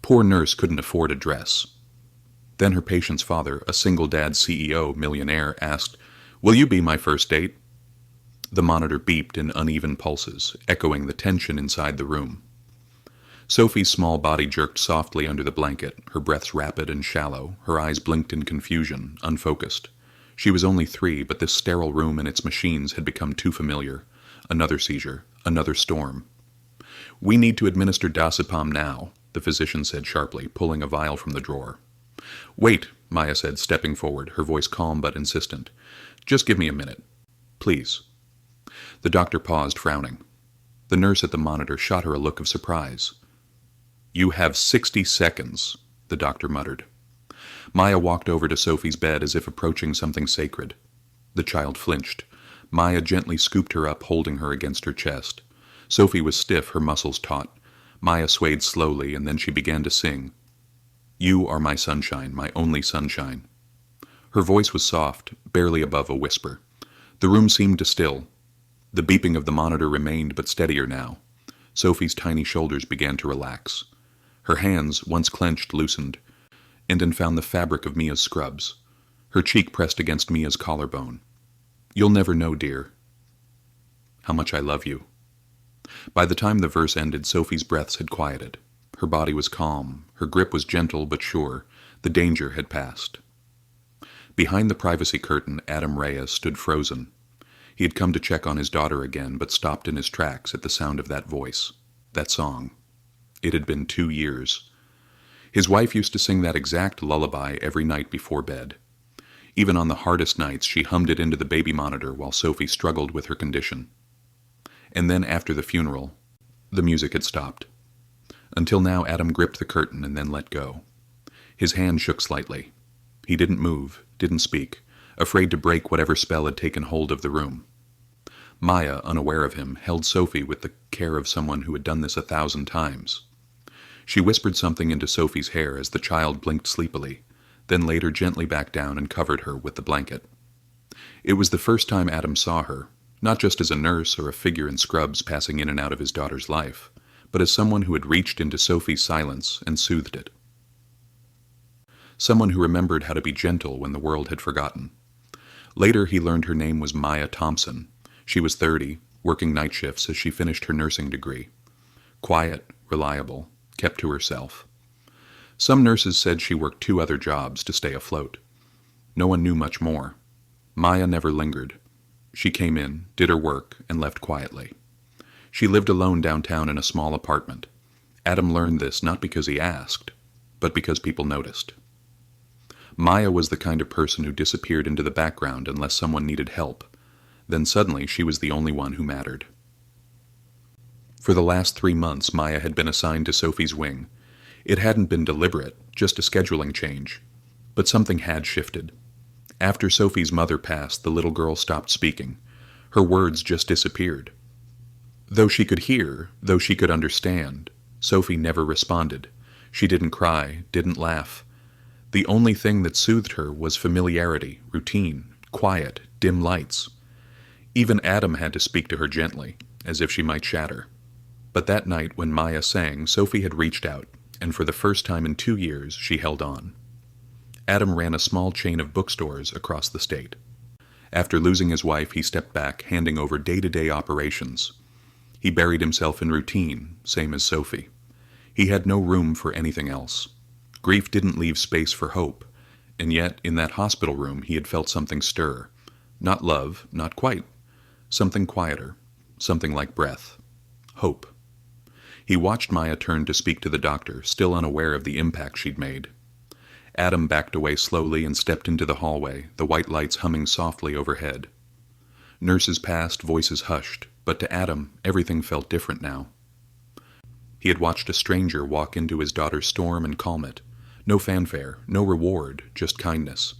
Poor nurse couldn't afford a dress. Then her patient's father, a single-dad CEO millionaire, asked, "Will you be my first date?" The monitor beeped in uneven pulses, echoing the tension inside the room. Sophie's small body jerked softly under the blanket, her breaths rapid and shallow, her eyes blinked in confusion, unfocused. She was only 3, but this sterile room and its machines had become too familiar. Another seizure, another storm. "We need to administer Diazepam now," the physician said sharply, pulling a vial from the drawer. "Wait," Maya said, stepping forward, her voice calm but insistent. "Just give me a minute. Please." The doctor paused, frowning. The nurse at the monitor shot her a look of surprise. "You have 60 seconds," the doctor muttered. Maya walked over to Sophie's bed as if approaching something sacred. The child flinched. Maya gently scooped her up, holding her against her chest. Sophie was stiff, her muscles taut. Maya swayed slowly, and then she began to sing. "You are my sunshine, my only sunshine." Her voice was soft, barely above a whisper. The room seemed to still. The beeping of the monitor remained, but steadier now. Sophie's tiny shoulders began to relax. Her hands, once clenched, loosened, and then found the fabric of Mia's scrubs. Her cheek pressed against Mia's collarbone. "You'll never know, dear, how much I love you." By the time the verse ended, Sophie's breaths had quieted. Her body was calm. Her grip was gentle but sure. The danger had passed. Behind the privacy curtain, Adam Reyes stood frozen. He had come to check on his daughter again, but stopped in his tracks at the sound of that voice, that song. It had been 2 years. His wife used to sing that exact lullaby every night before bed. Even on the hardest nights, she hummed it into the baby monitor while Sophie struggled with her condition. And then after the funeral, the music had stopped. Until now, Adam gripped the curtain and then let go. His hand shook slightly. He didn't move, didn't speak, afraid to break whatever spell had taken hold of the room. Maya, unaware of him, held Sophie with the care of someone who had done this 1,000 times. She whispered something into Sophie's hair as the child blinked sleepily, then laid her gently back down and covered her with the blanket. It was the first time Adam saw her, not just as a nurse or a figure in scrubs passing in and out of his daughter's life, but as someone who had reached into Sophie's silence and soothed it. Someone who remembered how to be gentle when the world had forgotten. Later he learned her name was Maya Thompson. She was 30, working night shifts as she finished her nursing degree. Quiet, reliable, kept to herself. Some nurses said she worked 2 other jobs to stay afloat. No one knew much more. Maya never lingered. She came in, did her work, and left quietly. She lived alone downtown in a small apartment. Adam learned this not because he asked, but because people noticed. Maya was the kind of person who disappeared into the background unless someone needed help. Then suddenly she was the only one who mattered. For the last 3 months, Maya had been assigned to Sophie's wing. It hadn't been deliberate, just a scheduling change. But something had shifted. After Sophie's mother passed, the little girl stopped speaking. Her words just disappeared. Though she could hear, though she could understand, Sophie never responded. She didn't cry, didn't laugh. The only thing that soothed her was familiarity, routine, quiet, dim lights. Even Adam had to speak to her gently, as if she might shatter. But that night when Maya sang, Sophie had reached out, and for the first time in 2 years, she held on. Adam ran a small chain of bookstores across the state. After losing his wife, he stepped back, handing over day-to-day operations. He buried himself in routine, same as Sophie. He had no room for anything else. Grief didn't leave space for hope, and yet in that hospital room he had felt something stir. Not love, not quite. Something quieter, something like breath. Hope. He watched Maya turn to speak to the doctor, still unaware of the impact she'd made. Adam backed away slowly and stepped into the hallway, the white lights humming softly overhead. Nurses passed, voices hushed, but to Adam, everything felt different now. He had watched a stranger walk into his daughter's storm and calm it. No fanfare, no reward, just kindness.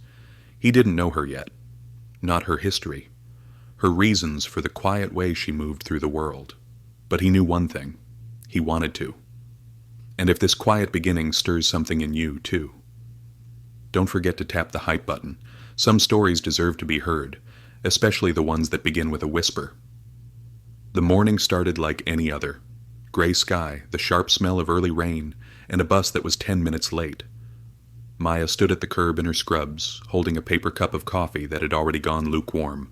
He didn't know her yet. Not her history. Her reasons for the quiet way she moved through the world. But he knew one thing. He wanted to. And if this quiet beginning stirs something in you, too. Don't forget to tap the hype button. Some stories deserve to be heard, especially the ones that begin with a whisper. The morning started like any other. Gray sky, the sharp smell of early rain, and a bus that was 10 minutes late. Maya stood at the curb in her scrubs, holding a paper cup of coffee that had already gone lukewarm.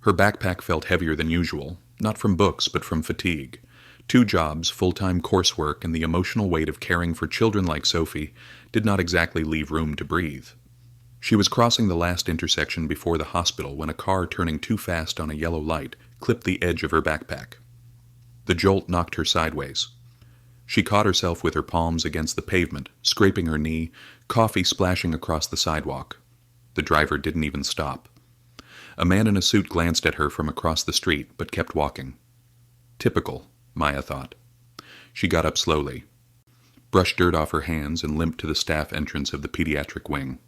Her backpack felt heavier than usual, not from books but from fatigue. 2 jobs, full-time coursework, and the emotional weight of caring for children like Sophie did not exactly leave room to breathe. She was crossing the last intersection before the hospital when a car turning too fast on a yellow light clipped the edge of her backpack. The jolt knocked her sideways. She caught herself with her palms against the pavement, scraping her knee, coffee splashing across the sidewalk. The driver didn't even stop. A man in a suit glanced at her from across the street, but kept walking. Typical, Maya thought. She got up slowly, brushed dirt off her hands, and limped to the staff entrance of the pediatric wing.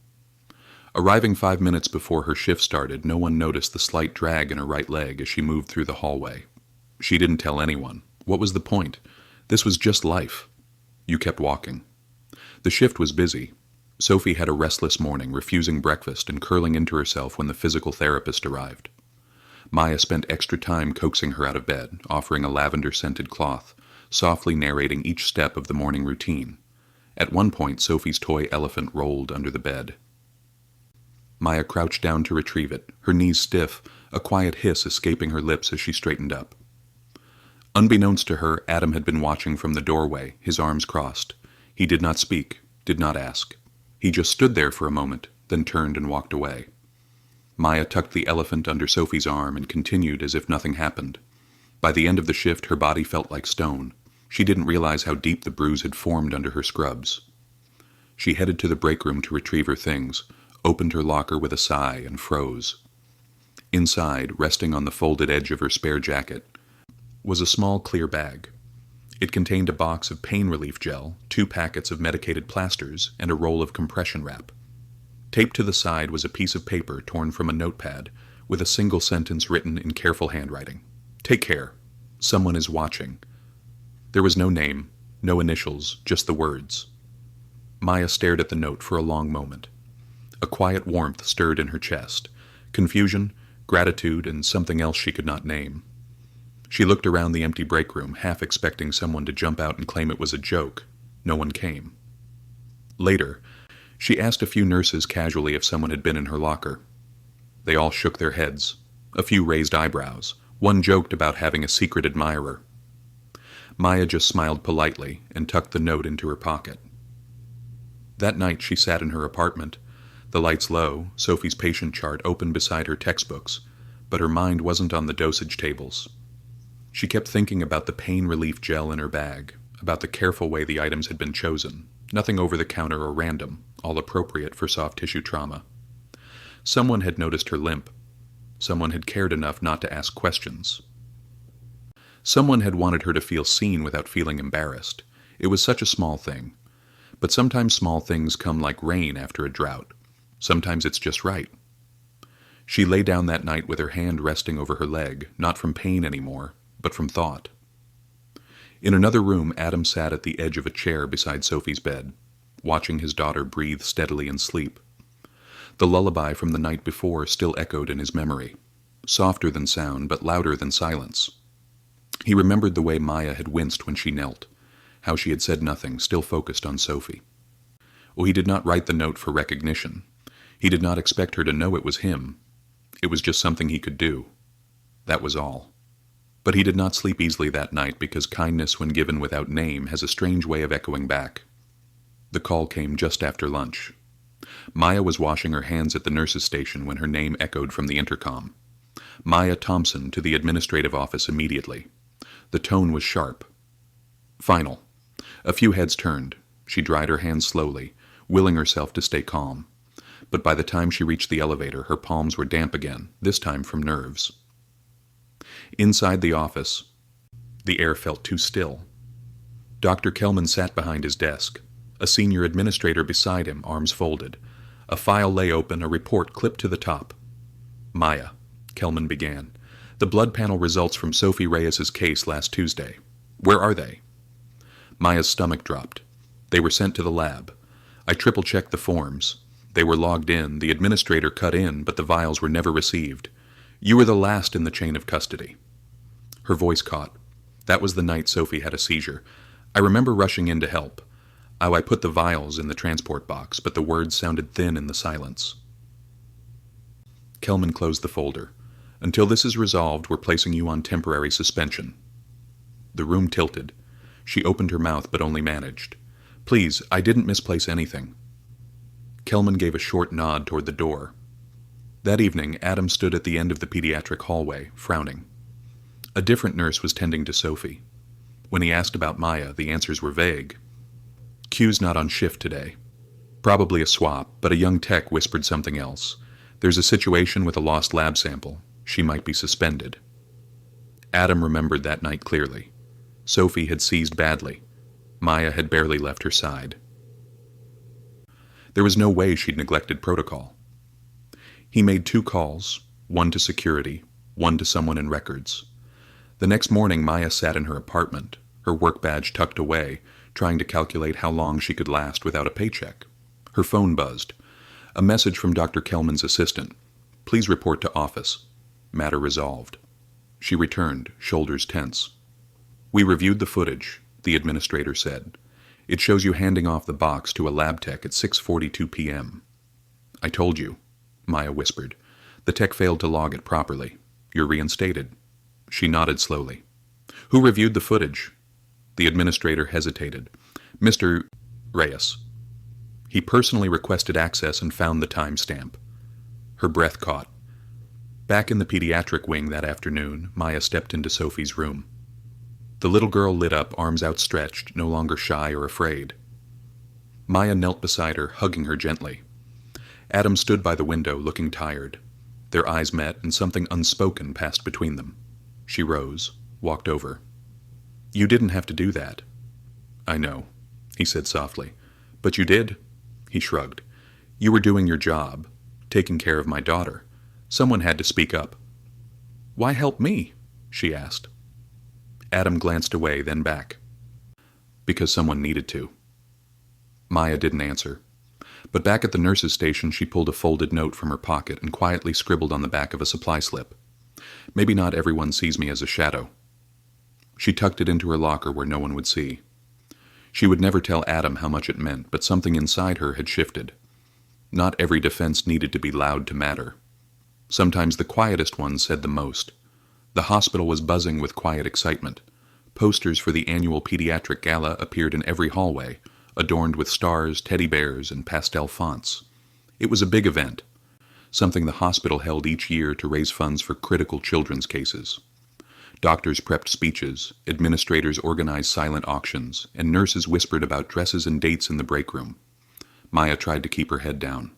Arriving 5 minutes before her shift started, no one noticed the slight drag in her right leg as she moved through the hallway. She didn't tell anyone. What was the point? This was just life. You kept walking. The shift was busy. Sophie had a restless morning, refusing breakfast and curling into herself when the physical therapist arrived. Maya spent extra time coaxing her out of bed, offering a lavender-scented cloth, softly narrating each step of the morning routine. At one point, Sophie's toy elephant rolled under the bed. Maya crouched down to retrieve it, her knees stiff, a quiet hiss escaping her lips as she straightened up. Unbeknownst to her, Adam had been watching from the doorway, his arms crossed. He did not speak, did not ask. He just stood there for a moment, then turned and walked away. Maya tucked the elephant under Sophie's arm and continued as if nothing happened. By the end of the shift, her body felt like stone. She didn't realize how deep the bruise had formed under her scrubs. She headed to the break room to retrieve her things, opened her locker with a sigh, and froze. Inside, resting on the folded edge of her spare jacket, was a small clear bag. It contained a box of pain relief gel, 2 packets of medicated plasters, and a roll of compression wrap. Taped to the side was a piece of paper torn from a notepad, with a single sentence written in careful handwriting. "Take care. Someone is watching." There was no name, no initials, just the words. Maya stared at the note for a long moment. A quiet warmth stirred in her chest. Confusion, gratitude, and something else she could not name. She looked around the empty break room, half expecting someone to jump out and claim it was a joke. No one came. Later, she asked a few nurses casually if someone had been in her locker. They all shook their heads. A few raised eyebrows. One joked about having a secret admirer. Maya just smiled politely and tucked the note into her pocket. That night she sat in her apartment, the lights low, Sophie's patient chart open beside her textbooks, but her mind wasn't on the dosage tables. She kept thinking about the pain relief gel in her bag, about the careful way the items had been chosen, nothing over the counter or random, all appropriate for soft tissue trauma. Someone had noticed her limp. Someone had cared enough not to ask questions. Someone had wanted her to feel seen without feeling embarrassed. It was such a small thing. But sometimes small things come like rain after a drought. Sometimes it's just right. She lay down that night with her hand resting over her leg, not from pain anymore, but from thought. In another room, Adam sat at the edge of a chair beside Sophie's bed, watching his daughter breathe steadily in sleep. The lullaby from the night before still echoed in his memory, softer than sound, but louder than silence. He remembered the way Maya had winced when she knelt, how she had said nothing, still focused on Sophie. Oh, he did not write the note for recognition. He did not expect her to know it was him. It was just something he could do. That was all. But he did not sleep easily that night because kindness when given without name has a strange way of echoing back. The call came just after lunch. Maya was washing her hands at the nurse's station when her name echoed from the intercom. Maya Thompson to the administrative office immediately. The tone was sharp. Final. A few heads turned. She dried her hands slowly, willing herself to stay calm. But by the time she reached the elevator, her palms were damp again, this time from nerves. Inside the office, the air felt too still. Dr. Kelman sat behind his desk, a senior administrator beside him, arms folded. A file lay open, a report clipped to the top. "Maya," Kelman began, "the blood panel results from Sophie Reyes's case last Tuesday. Where are they?" Maya's stomach dropped. "They were sent to the lab. I triple-checked the forms. They were logged in, the administrator cut in, but the vials were never received. You were the last in the chain of custody." Her voice caught. "That was the night Sophie had a seizure. I remember rushing in to help. I put the vials in the transport box, but the words sounded thin in the silence. Kelman closed the folder. Until this is resolved, we're placing you on temporary suspension. The room tilted. She opened her mouth, but only managed. Please, I didn't misplace anything. Kelman gave a short nod toward the door. That evening, Adam stood at the end of the pediatric hallway, frowning. A different nurse was tending to Sophie. When he asked about Maya, the answers were vague. Q's not on shift today. Probably a swap, but a young tech whispered something else. There's a situation with a lost lab sample. She might be suspended. Adam remembered that night clearly. Sophie had seized badly. Maya had barely left her side. There was no way she'd neglected protocol. He made 2 calls, one to security, one to someone in records. The next morning, Maya sat in her apartment, her work badge tucked away, trying to calculate how long she could last without a paycheck. Her phone buzzed. A message from Dr. Kelman's assistant. Please report to office. Matter resolved. She returned, shoulders tense. We reviewed the footage, the administrator said. It shows you handing off the box to a lab tech at 6:42 p.m. I told you, Maya whispered. The tech failed to log it properly. You're reinstated. She nodded slowly. Who reviewed the footage? The administrator hesitated. Mr. Reyes. He personally requested access and found the timestamp. Her breath caught. Back in the pediatric wing that afternoon, Maya stepped into Sophie's room. The little girl lit up, arms outstretched, no longer shy or afraid. Maya knelt beside her, hugging her gently. Adam stood by the window, looking tired. Their eyes met, and something unspoken passed between them. She rose, walked over. You didn't have to do that. I know, he said softly. But you did. He shrugged. You were doing your job, taking care of my daughter. Someone had to speak up. Why help me? She asked. Adam glanced away, then back. Because someone needed to. Maya didn't answer. But back at the nurse's station, she pulled a folded note from her pocket and quietly scribbled on the back of a supply slip. Maybe not everyone sees me as a shadow. She tucked it into her locker where no one would see. She would never tell Adam how much it meant, but something inside her had shifted. Not every defense needed to be loud to matter. Sometimes the quietest ones said the most. The hospital was buzzing with quiet excitement. Posters for the annual pediatric gala appeared in every hallway, adorned with stars, teddy bears, and pastel fonts. It was a big event, something the hospital held each year to raise funds for critical children's cases. Doctors prepped speeches, administrators organized silent auctions, and nurses whispered about dresses and dates in the break room. Maya tried to keep her head down.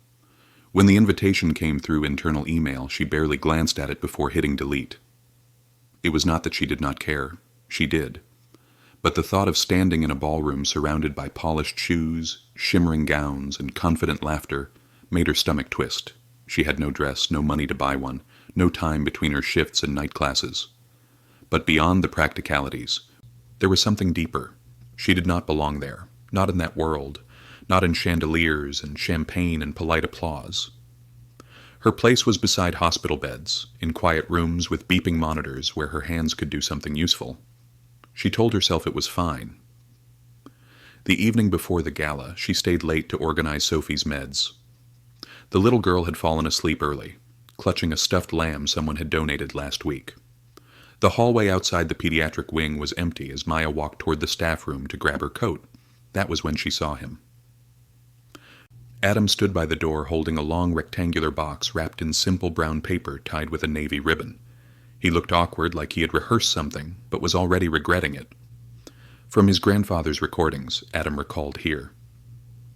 When the invitation came through internal email, she barely glanced at it before hitting delete. It was not that she did not care. She did. But the thought of standing in a ballroom surrounded by polished shoes, shimmering gowns, and confident laughter made her stomach twist. She had no dress, no money to buy one, no time between her shifts and night classes. But beyond the practicalities, there was something deeper. She did not belong there, not in that world, not in chandeliers and champagne and polite applause. Her place was beside hospital beds, in quiet rooms with beeping monitors where her hands could do something useful. She told herself it was fine. The evening before the gala, she stayed late to organize Sophie's meds. The little girl had fallen asleep early, clutching a stuffed lamb someone had donated last week. The hallway outside the pediatric wing was empty as Maya walked toward the staff room to grab her coat. That was when she saw him. Adam stood by the door holding a long rectangular box wrapped in simple brown paper tied with a navy ribbon. He looked awkward, like he had rehearsed something, but was already regretting it. From his grandfather's recordings, Adam recalled here.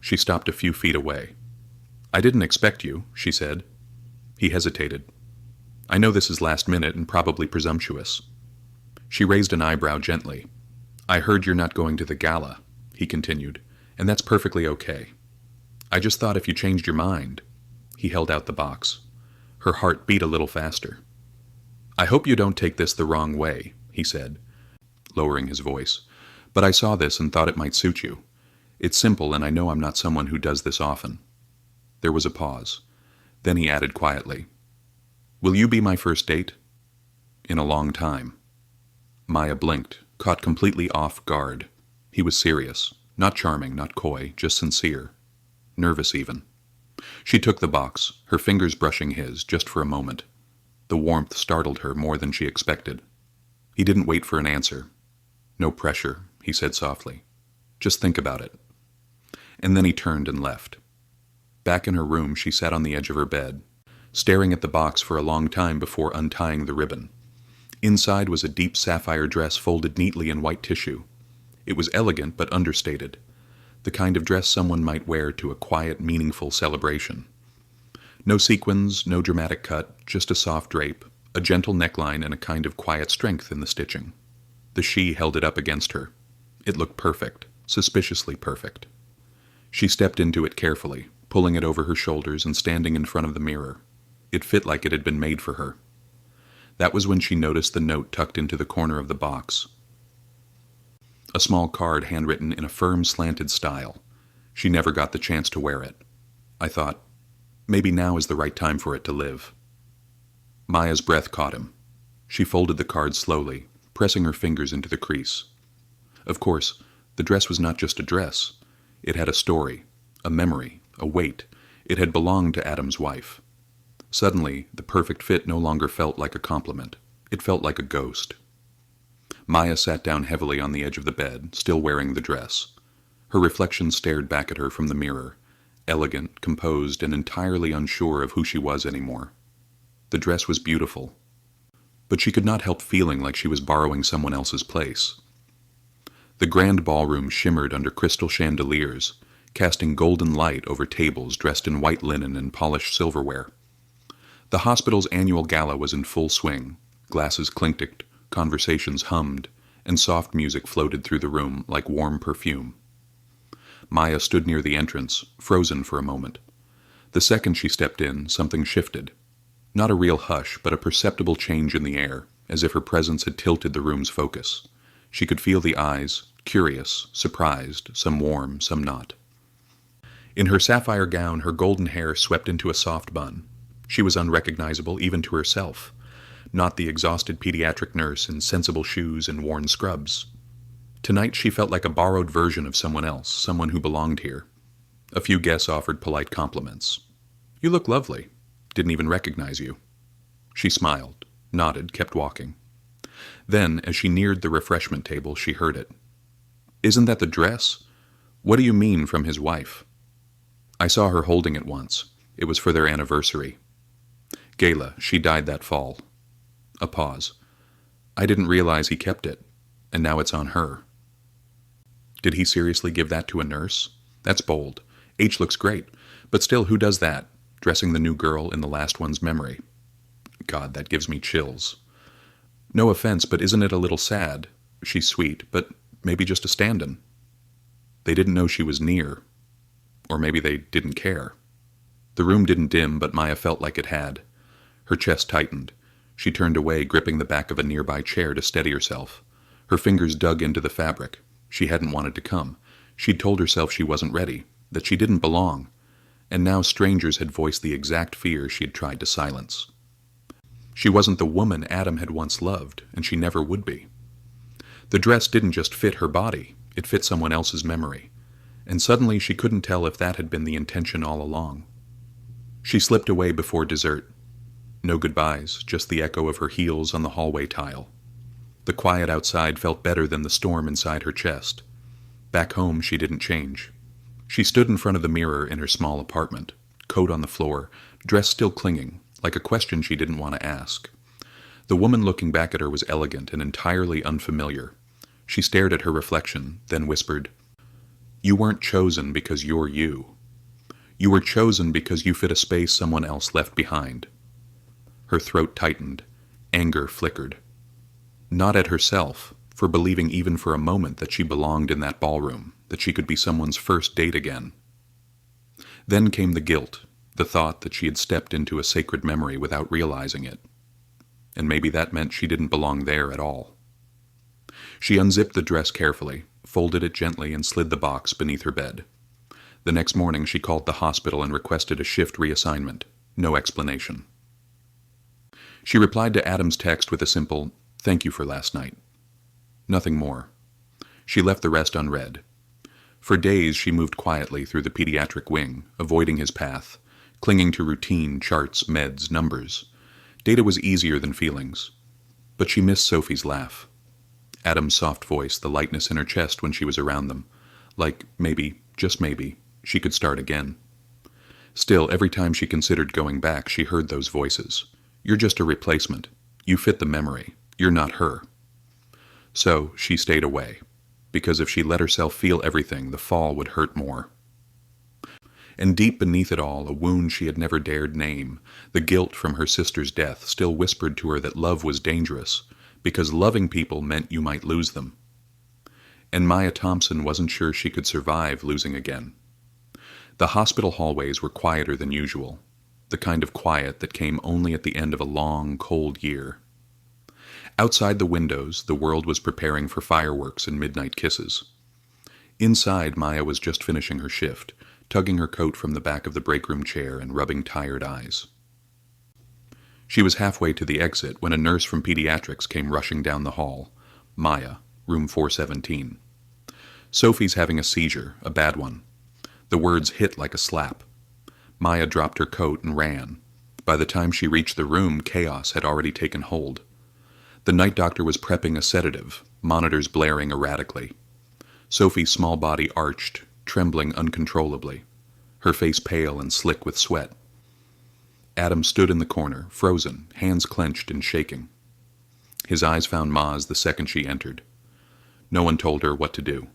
She stopped a few feet away. I didn't expect you, she said. He hesitated. I know this is last minute and probably presumptuous. She raised an eyebrow gently. I heard you're not going to the gala, he continued, and that's perfectly okay. I just thought if you changed your mind. He held out the box. Her heart beat a little faster. I hope you don't take this the wrong way, he said, lowering his voice, but I saw this and thought it might suit you. It's simple, and I know I'm not someone who does this often. There was a pause. Then he added quietly, Will you be my first date? In a long time. Maya blinked, caught completely off guard. He was serious, not charming, not coy, just sincere, nervous even. She took the box, her fingers brushing his, just for a moment. The warmth startled her more than she expected. He didn't wait for an answer. "No pressure," he said softly. "Just think about it." And then he turned and left. Back in her room, she sat on the edge of her bed, staring at the box for a long time before untying the ribbon. Inside was a deep sapphire dress folded neatly in white tissue. It was elegant but understated, the kind of dress someone might wear to a quiet, meaningful celebration. No sequins, no dramatic cut, just a soft drape, a gentle neckline, and a kind of quiet strength in the stitching. The she held it up against her. It looked perfect, suspiciously perfect. She stepped into it carefully, pulling it over her shoulders and standing in front of the mirror. It fit like it had been made for her. That was when she noticed the note tucked into the corner of the box. A small card handwritten in a firm, slanted style. She never got the chance to wear it. I thought, maybe now is the right time for it to live. Maya's breath caught him. She folded the card slowly, pressing her fingers into the crease. Of course, the dress was not just a dress. It had a story, a memory, a weight. It had belonged to Adam's wife. Suddenly, the perfect fit no longer felt like a compliment. It felt like a ghost. Maya sat down heavily on the edge of the bed, still wearing the dress. Her reflection stared back at her from the mirror, elegant, composed, and entirely unsure of who she was anymore. The dress was beautiful, but she could not help feeling like she was borrowing someone else's place. The grand ballroom shimmered under crystal chandeliers, casting golden light over tables dressed in white linen and polished silverware. The hospital's annual gala was in full swing. Glasses clinked, conversations hummed, and soft music floated through the room like warm perfume. Maya stood near the entrance, frozen for a moment. The second she stepped in, something shifted. Not a real hush, but a perceptible change in the air, as if her presence had tilted the room's focus. She could feel the eyes, curious, surprised, some warm, some not. In her sapphire gown, her golden hair swept into a soft bun. She was unrecognizable even to herself, not the exhausted pediatric nurse in sensible shoes and worn scrubs. Tonight she felt like a borrowed version of someone else, someone who belonged here. A few guests offered polite compliments. "You look lovely. Didn't even recognize you." She smiled, nodded, kept walking. Then, as she neared the refreshment table, she heard it. "Isn't that the dress? What do you mean from his wife?" "I saw her holding it once. It was for their anniversary. Gayla, she died that fall." A pause. "I didn't realize he kept it, and now it's on her." Did he seriously give that to a nurse? That's bold. H looks great, but still, who does that? Dressing the new girl in the last one's memory. God, that gives me chills. No offense, but isn't it a little sad? She's sweet, but maybe just a stand-in. They didn't know she was near. Or maybe they didn't care. The room didn't dim, but Maya felt like it had. Her chest tightened. She turned away, gripping the back of a nearby chair to steady herself. Her fingers dug into the fabric. She hadn't wanted to come. She'd told herself she wasn't ready, that she didn't belong. And now strangers had voiced the exact fear she had tried to silence. She wasn't the woman Adam had once loved, and she never would be. The dress didn't just fit her body, it fit someone else's memory. And suddenly she couldn't tell if that had been the intention all along. She slipped away before dessert. No goodbyes, just the echo of her heels on the hallway tile. The quiet outside felt better than the storm inside her chest. Back home, she didn't change. She stood in front of the mirror in her small apartment, coat on the floor, dress still clinging, like a question she didn't want to ask. The woman looking back at her was elegant and entirely unfamiliar. She stared at her reflection, then whispered, "You weren't chosen because you're you. You were chosen because you fit a space someone else left behind." Her throat tightened. Anger flickered. Not at herself, for believing even for a moment that she belonged in that ballroom, that she could be someone's first date again. Then came the guilt, the thought that she had stepped into a sacred memory without realizing it. And maybe that meant she didn't belong there at all. She unzipped the dress carefully, folded it gently, and slid the box beneath her bed. The next morning she called the hospital and requested a shift reassignment. No explanation. She replied to Adam's text with a simple, "Thank you for last night." Nothing more. She left the rest unread. For days she moved quietly through the pediatric wing, avoiding his path, clinging to routine, charts, meds, numbers. Data was easier than feelings. But she missed Sophie's laugh. Adam's soft voice, the lightness in her chest when she was around them. Like, maybe, just maybe, she could start again. Still, every time she considered going back, she heard those voices. You're just a replacement. You fit the memory. You're not her. So she stayed away, because if she let herself feel everything, the fall would hurt more. And deep beneath it all, a wound she had never dared name, the guilt from her sister's death, still whispered to her that love was dangerous, because loving people meant you might lose them. And Maya Thompson wasn't sure she could survive losing again. The hospital hallways were quieter than usual, the kind of quiet that came only at the end of a long, cold year. Outside the windows, the world was preparing for fireworks and midnight kisses. Inside, Maya was just finishing her shift, tugging her coat from the back of the break-room chair and rubbing tired eyes. She was halfway to the exit when a nurse from pediatrics came rushing down the hall. Maya, room 417. Sophie's having a seizure, a bad one. The words hit like a slap. Maya dropped her coat and ran. By the time she reached the room, chaos had already taken hold. The night doctor was prepping a sedative, monitors blaring erratically. Sophie's small body arched, trembling uncontrollably, her face pale and slick with sweat. Adam stood in the corner, frozen, hands clenched and shaking. His eyes found Ma's the second she entered. No one told her what to do.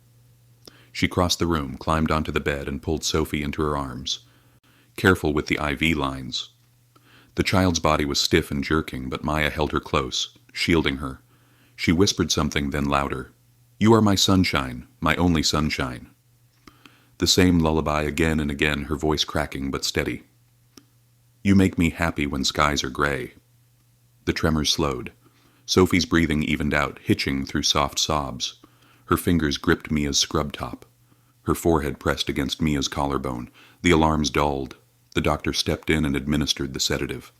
She crossed the room, climbed onto the bed, and pulled Sophie into her arms, careful with the IV lines. The child's body was stiff and jerking, but Maya held her close, shielding her. She whispered something, then louder. "You are my sunshine, my only sunshine." The same lullaby again and again, her voice cracking but steady. "You make me happy when skies are gray." The tremors slowed. Sophie's breathing evened out, hitching through soft sobs. Her fingers gripped Mia's scrub top. Her forehead pressed against Mia's collarbone. The alarms dulled. The doctor stepped in and administered the sedative.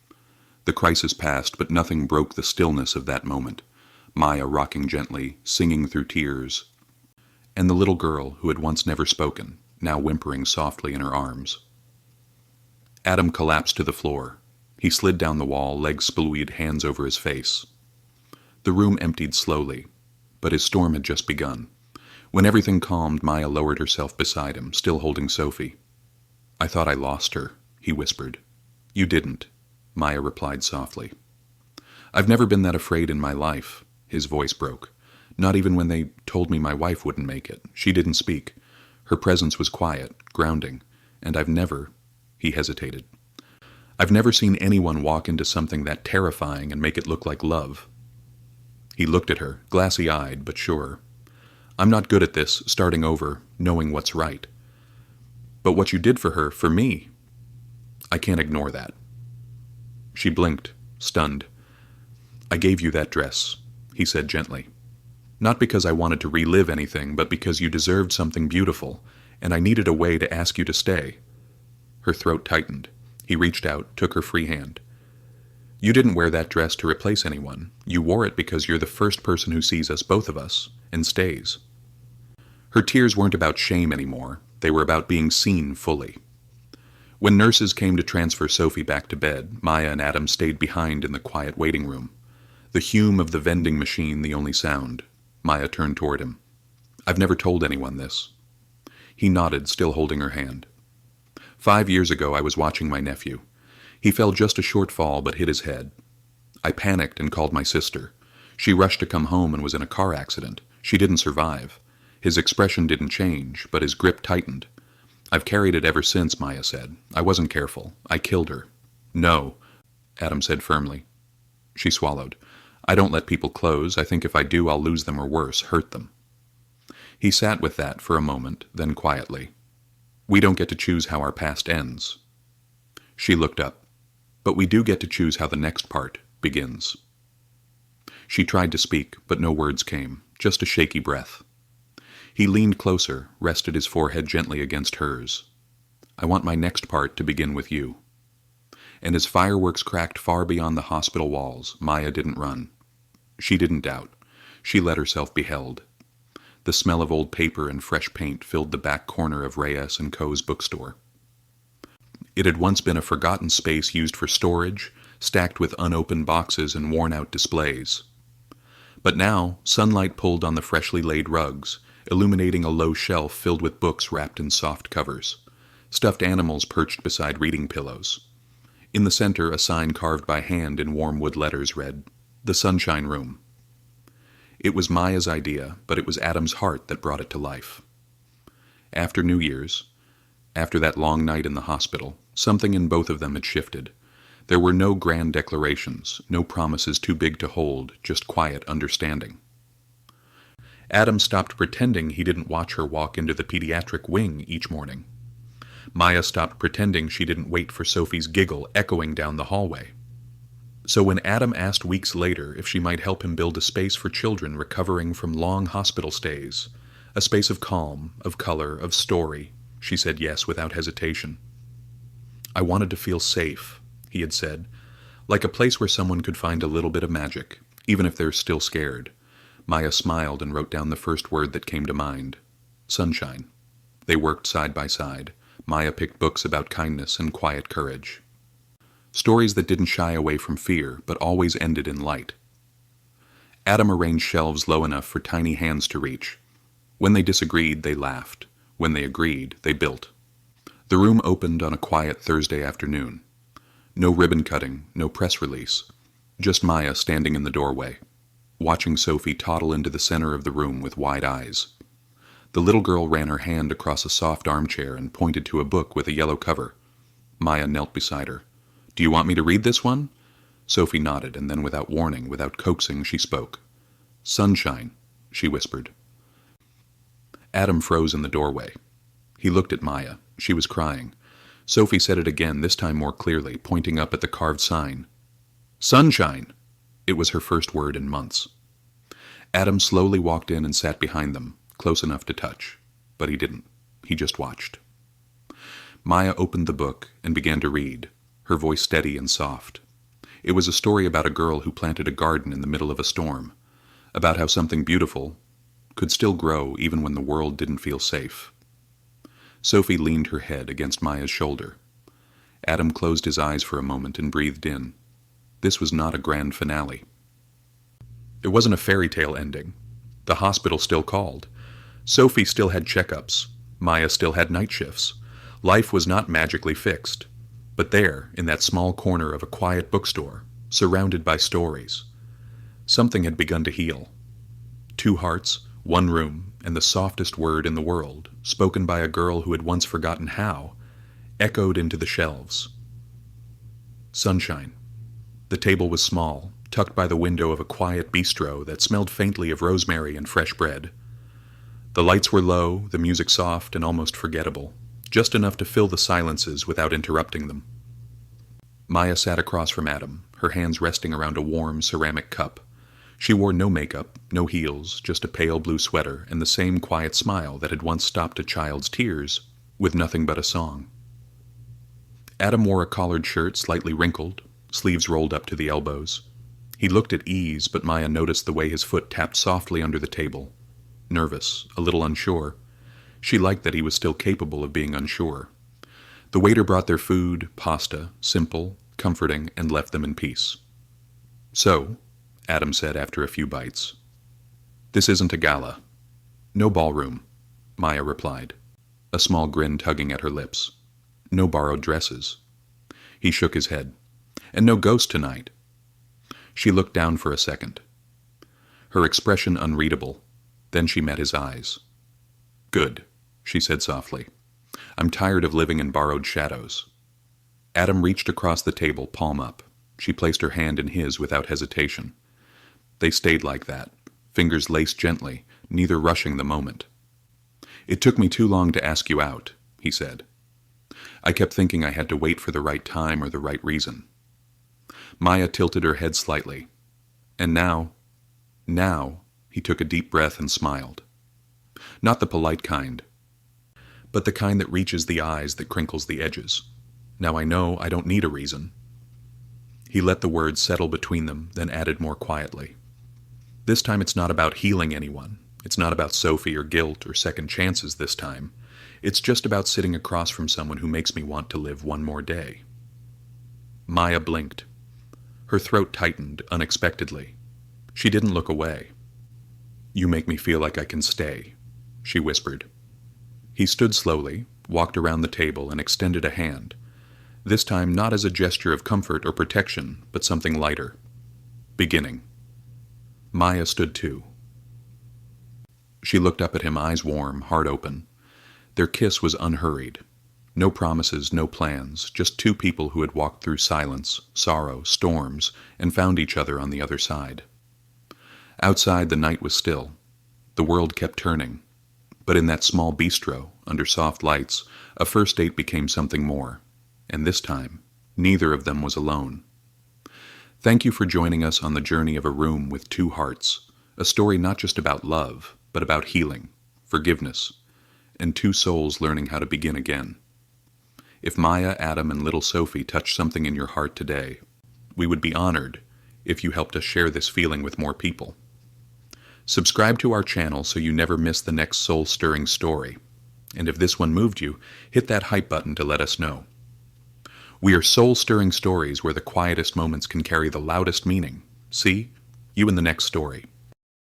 The crisis passed, but nothing broke the stillness of that moment. Maya rocking gently, singing through tears, and the little girl who had once never spoken, now whimpering softly in her arms. Adam collapsed to the floor. He slid down the wall, legs splued, hands over his face. The room emptied slowly, but his storm had just begun. When everything calmed, Maya lowered herself beside him, still holding Sophie. "I thought I lost her," he whispered. "You didn't," Maya replied softly. "I've never been that afraid in my life," his voice broke. "Not even when they told me my wife wouldn't make it. She didn't speak. Her presence was quiet, grounding, and I've never," he hesitated, "I've never seen anyone walk into something that terrifying and make it look like love." He looked at her, glassy-eyed but sure. "I'm not good at this, starting over, knowing what's right. But what you did for her, for me, I can't ignore that." She blinked, stunned. "I gave you that dress," he said gently. "Not because I wanted to relive anything, but because you deserved something beautiful, and I needed a way to ask you to stay." Her throat tightened. He reached out, took her free hand. "You didn't wear that dress to replace anyone. You wore it because you're the first person who sees us, both of us, and stays." Her tears weren't about shame anymore. They were about being seen fully. When nurses came to transfer Sophie back to bed, Maya and Adam stayed behind in the quiet waiting room. The hume of the vending machine the only sound. Maya turned toward him. "I've never told anyone this." He nodded, still holding her hand. 5 years ago I was watching my nephew. He fell just a short fall but hit his head. I panicked and called my sister. She rushed to come home and was in a car accident. She didn't survive. His expression didn't change, but his grip tightened. "I've carried it ever since," Maya said. "I wasn't careful. I killed her." "No," Adam said firmly. She swallowed. "I don't let people close. I think if I do, I'll lose them or worse, hurt them." He sat with that for a moment, then quietly. "We don't get to choose how our past ends." She looked up. "But we do get to choose how the next part begins." She tried to speak, but no words came, just a shaky breath. He leaned closer, rested his forehead gently against hers. "I want my next part to begin with you." And as fireworks cracked far beyond the hospital walls, Maya didn't run. She didn't doubt. She let herself be held. The smell of old paper and fresh paint filled the back corner of Reyes & Co.'s bookstore. It had once been a forgotten space used for storage, stacked with unopened boxes and worn-out displays. But now, sunlight pulled on the freshly laid rugs, illuminating a low shelf filled with books wrapped in soft covers. Stuffed animals perched beside reading pillows. In the center, a sign carved by hand in warm wood letters read, "The Sunshine Room." It was Maya's idea, but it was Adam's heart that brought it to life. After New Year's, after that long night in the hospital, something in both of them had shifted. There were no grand declarations, no promises too big to hold, just quiet understanding. Adam stopped pretending he didn't watch her walk into the pediatric wing each morning. Maya stopped pretending she didn't wait for Sophie's giggle echoing down the hallway. So when Adam asked weeks later if she might help him build a space for children recovering from long hospital stays, a space of calm, of color, of story, she said yes without hesitation. "I wanted to feel safe," he had said, "like a place where someone could find a little bit of magic, even if they're still scared." Maya smiled and wrote down the first word that came to mind. Sunshine. They worked side by side. Maya picked books about kindness and quiet courage. Stories that didn't shy away from fear, but always ended in light. Adam arranged shelves low enough for tiny hands to reach. When they disagreed, they laughed. When they agreed, they built. The room opened on a quiet Thursday afternoon. No ribbon cutting, no press release. Just Maya standing in the doorway, watching Sophie toddle into the center of the room with wide eyes. The little girl ran her hand across a soft armchair and pointed to a book with a yellow cover. Maya knelt beside her. "Do you want me to read this one?" Sophie nodded, and then without warning, without coaxing, she spoke. "Sunshine," she whispered. Adam froze in the doorway. He looked at Maya. She was crying. Sophie said it again, this time more clearly, pointing up at the carved sign. "Sunshine!" It was her first word in months. Adam slowly walked in and sat behind them, close enough to touch. But he didn't. He just watched. Maya opened the book and began to read, her voice steady and soft. It was a story about a girl who planted a garden in the middle of a storm, about how something beautiful could still grow even when the world didn't feel safe. Sophie leaned her head against Maya's shoulder. Adam closed his eyes for a moment and breathed in. This was not a grand finale. It wasn't a fairy tale ending. The hospital still called. Sophie still had checkups. Maya still had night shifts. Life was not magically fixed. But there, in that small corner of a quiet bookstore, surrounded by stories, something had begun to heal. 2 hearts, 1 room, and the softest word in the world, spoken by a girl who had once forgotten how, echoed into the shelves. Sunshine. The table was small, tucked by the window of a quiet bistro that smelled faintly of rosemary and fresh bread. The lights were low, the music soft and almost forgettable, just enough to fill the silences without interrupting them. Maya sat across from Adam, her hands resting around a warm ceramic cup. She wore no makeup, no heels, just a pale blue sweater and the same quiet smile that had once stopped a child's tears with nothing but a song. Adam wore a collared shirt slightly wrinkled, sleeves rolled up to the elbows. He looked at ease, but Maya noticed the way his foot tapped softly under the table. Nervous, a little unsure. She liked that he was still capable of being unsure. The waiter brought their food, pasta, simple, comforting, and left them in peace. "So," Adam said after a few bites, "this isn't a gala." "No ballroom," Maya replied, a small grin tugging at her lips. "No borrowed dresses." He shook his head. "And no ghost tonight." She looked down for a second, her expression unreadable. Then she met his eyes. "Good," she said softly. "I'm tired of living in borrowed shadows." Adam reached across the table, palm up. She placed her hand in his without hesitation. They stayed like that, fingers laced gently, neither rushing the moment. "It took me too long to ask you out," he said. "I kept thinking I had to wait for the right time or the right reason." Maya tilted her head slightly. "And now," he took a deep breath and smiled. Not the polite kind, but the kind that reaches the eyes, that crinkles the edges. "Now I know I don't need a reason." He let the words settle between them, then added more quietly. "This time it's not about healing anyone. It's not about Sophie or guilt or second chances this time. It's just about sitting across from someone who makes me want to live one more day. Maya blinked. Her throat tightened unexpectedly. She didn't look away. "You make me feel like I can stay," she whispered. He stood slowly, walked around the table, and extended a hand, this time not as a gesture of comfort or protection, but something lighter. "Beginning." Maya stood too. She looked up at him, eyes warm, heart open. Their kiss was unhurried. No promises, no plans, just two people who had walked through silence, sorrow, storms, and found each other on the other side. Outside, the night was still. The world kept turning. But in that small bistro, under soft lights, a first date became something more. And this time, neither of them was alone. Thank you for joining us on the journey of A Room with Two Hearts, a story not just about love, but about healing, forgiveness, and two souls learning how to begin again. If Maya, Adam, and little Sophie touched something in your heart today, we would be honored if you helped us share this feeling with more people. Subscribe to our channel so you never miss the next soul-stirring story. And if this one moved you, hit that hype button to let us know. We are soul-stirring stories where the quietest moments can carry the loudest meaning. See? You in the next story.